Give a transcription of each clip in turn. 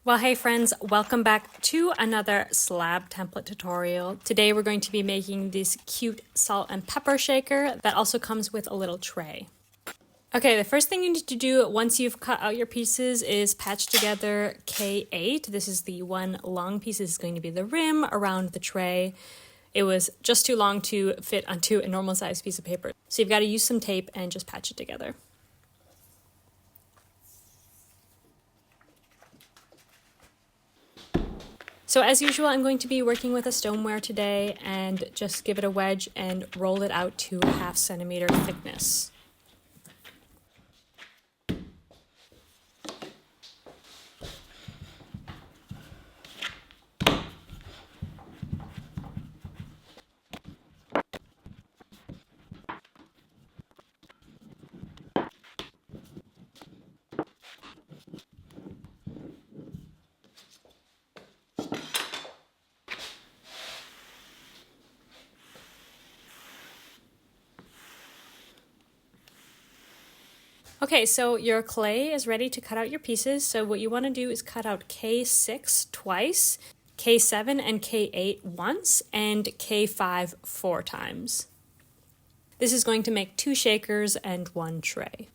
Well, hey friends, welcome back to another slab template tutorial. Today we're going to be making this cute salt and pepper shaker that also comes with a little tray. Okay, the first thing you need to do once you've cut out your pieces is patch together K8. This is the one long piece. This is going to be the rim around the tray. It was just too long to fit onto a normal size piece of paper. So you've got to use some tape and just patch it together. So as usual, I'm going to be working with a stoneware today and just give it a wedge and roll it out to 1/2 centimeter thickness. Okay, so your clay is ready to cut out your pieces. So what you want to do is cut out K6 twice, K7 and K8 once, and K5 4 times. This is going to make 2 shakers and 1 tray.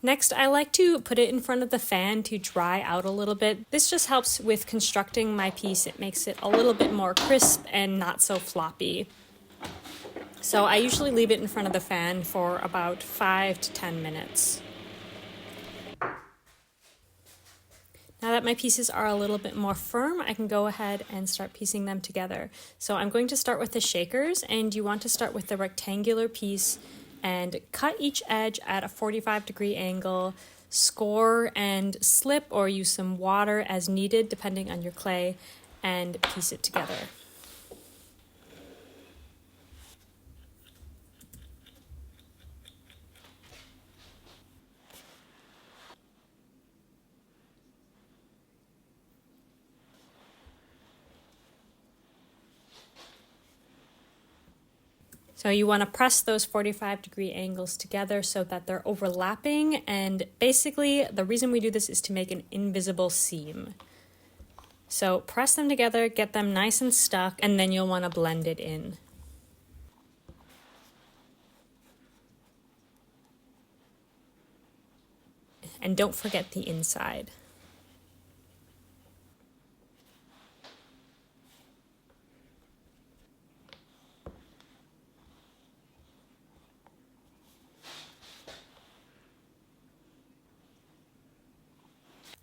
Next, I like to put it in front of the fan to dry out a little bit. This just helps with constructing my piece. It makes it a little bit more crisp and not so floppy. So I usually leave it in front of the fan for about 5 to 10 minutes. Now that my pieces are a little bit more firm, I can go ahead and start piecing them together. So I'm going to start with the shakers, and you want to start with the rectangular piece and cut each edge at a 45-degree angle, score and slip or use some water as needed depending on your clay, and piece it together. So you want to press those 45-degree angles together so that they're overlapping, and basically the reason we do this is to make an invisible seam. So press them together, get them nice and stuck, and then you'll want to blend it in. And don't forget the inside.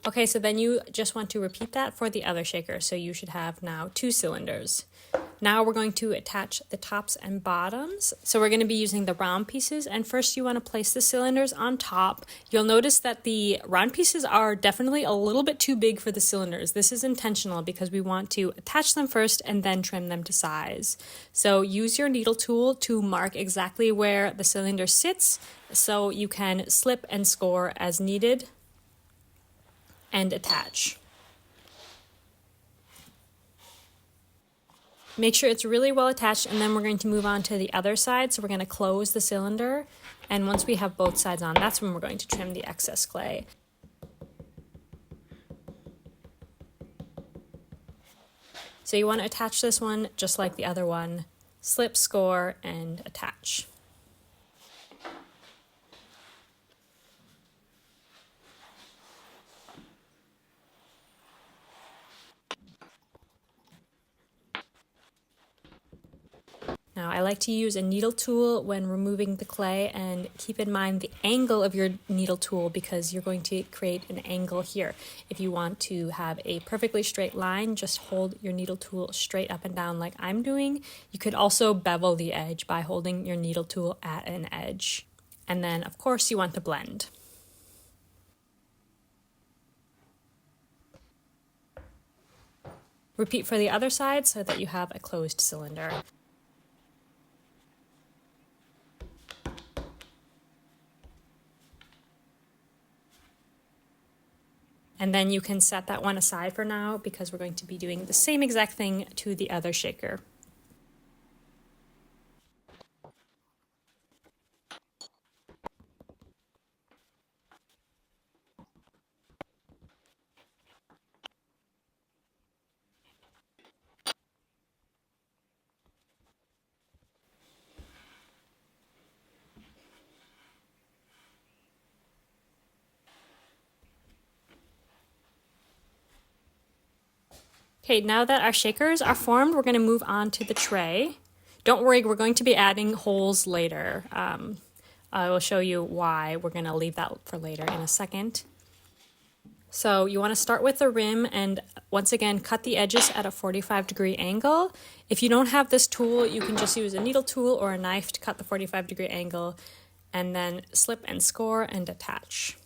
Okay, so then you just want to repeat that for the other shaker. So you should have now 2 cylinders. Now we're going to attach the tops and bottoms. So we're going to be using the round pieces, and first you want to place the cylinders on top. You'll notice that the round pieces are definitely a little bit too big for the cylinders. This is intentional because we want to attach them first and then trim them to size. So use your needle tool to mark exactly where the cylinder sits so you can slip and score as needed and attach. Make sure it's really well attached, and then we're going to move on to the other side. So we're going to close the cylinder, and once we have both sides on, that's when we're going to trim the excess clay. So you want to attach this one just like the other one, slip, score, and attach. Now I like to use a needle tool when removing the clay, and keep in mind the angle of your needle tool because you're going to create an angle here. If you want to have a perfectly straight line, just hold your needle tool straight up and down like I'm doing. You could also bevel the edge by holding your needle tool at an edge. And then of course you want to blend. Repeat for the other side so that you have a closed cylinder. And then you can set that one aside for now because we're going to be doing the same exact thing to the other shaker. Okay, now that our shakers are formed, we're going to move on to the tray. Don't worry, we're going to be adding holes later. I will show you why. We're going to leave that for later in a second. So you want to start with the rim and once again cut the edges at a 45-degree angle. If you don't have this tool, you can just use a needle tool or a knife to cut the 45-degree angle and then slip and score and attach.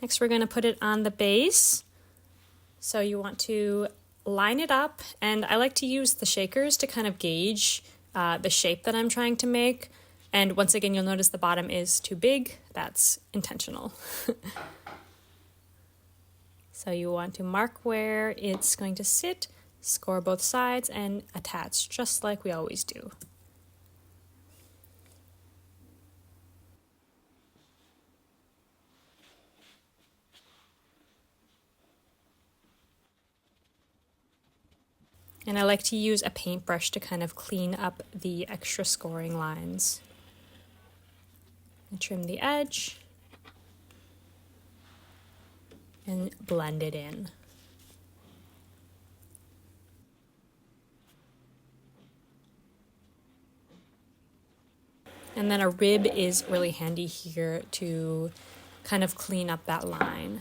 Next, we're going to put it on the base. So you want to line it up, and I like to use the shakers to kind of gauge the shape that I'm trying to make. And once again, you'll notice the bottom is too big. That's intentional. So you want to mark where it's going to sit, score both sides, and attach just like we always do. And I like to use a paintbrush to kind of clean up the extra scoring lines. And trim the edge and blend it in. And then a rib is really handy here to kind of clean up that line.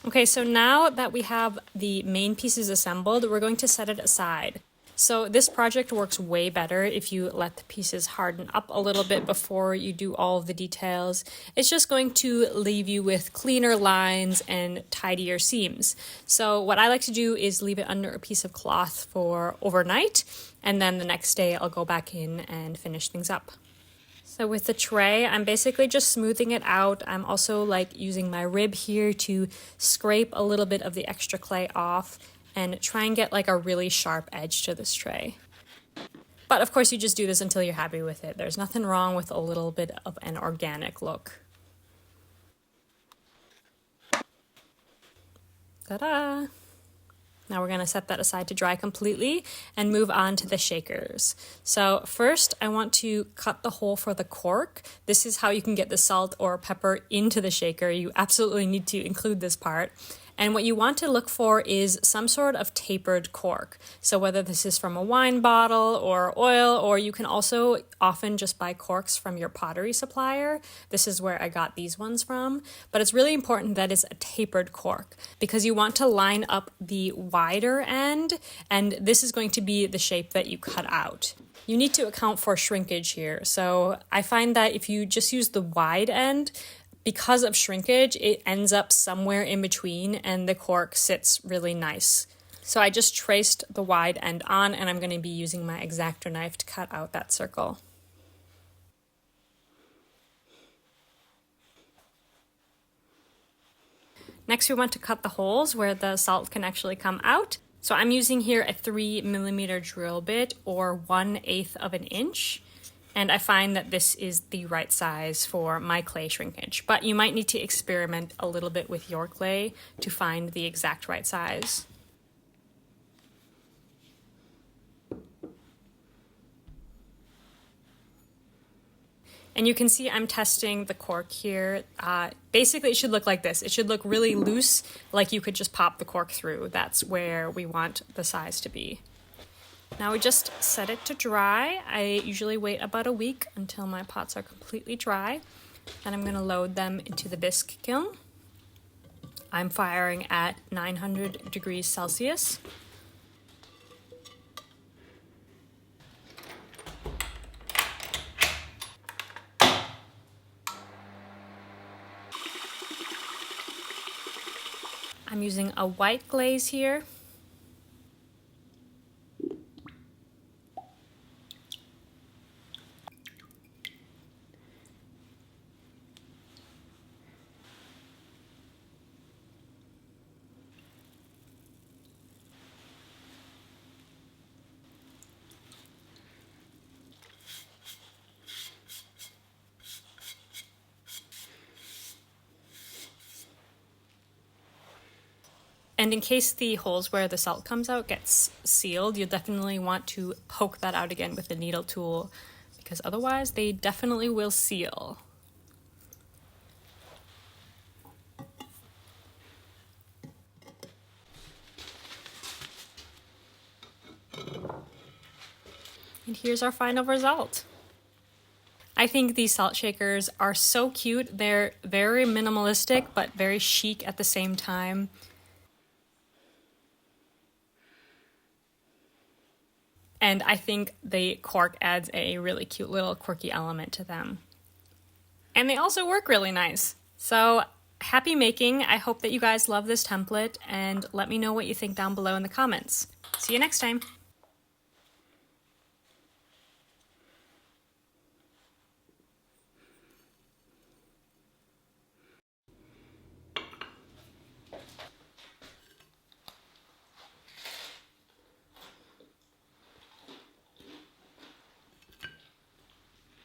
Okay, so now that we have the main pieces assembled, we're going to set it aside. So this project works way better if you let the pieces harden up a little bit before you do all of the details. It's just going to leave you with cleaner lines and tidier seams. So what I like to do is leave it under a piece of cloth for overnight, and then the next day I'll go back in and finish things up. So with the tray, I'm basically just smoothing it out. I'm also like using my rib here to scrape a little bit of the extra clay off and try and get like a really sharp edge to this tray. But of course you just do this until you're happy with it. There's nothing wrong with a little bit of an organic look. Ta-da! Now we're going to set that aside to dry completely and move on to the shakers. So first I want to cut the hole for the cork. This is how you can get the salt or pepper into the shaker. You absolutely need to include this part. And what you want to look for is some sort of tapered cork. So whether this is from a wine bottle or oil, or you can also often just buy corks from your pottery supplier. This is where I got these ones from. But it's really important that it's a tapered cork because you want to line up the wider end, and this is going to be the shape that you cut out. You need to account for shrinkage here. So I find that if you just use the wide end, because of shrinkage, it ends up somewhere in between and the cork sits really nice. So I just traced the wide end on, and I'm going to be using my X-Acto knife to cut out that circle. Next, we want to cut the holes where the salt can actually come out. So I'm using here a 3mm drill bit or 1/8 of an inch. And I find that this is the right size for my clay shrinkage, but you might need to experiment a little bit with your clay to find the exact right size. And you can see I'm testing the cork here. Basically, it should look like this. It should look really loose, like you could just pop the cork through. That's where we want the size to be. Now we just set it to dry. I usually wait about a week until my pots are completely dry. Then I'm going to load them into the bisque kiln. I'm firing at 900 degrees Celsius. I'm using a white glaze here. And in case the holes where the salt comes out gets sealed, you'll definitely want to poke that out again with a needle tool, because otherwise they definitely will seal. And here's our final result. I think these salt shakers are so cute. They're very minimalistic, but very chic at the same time. And I think the cork adds a really cute little quirky element to them. And they also work really nice. So happy making. I hope that you guys love this template, and let me know what you think down below in the comments. See you next time.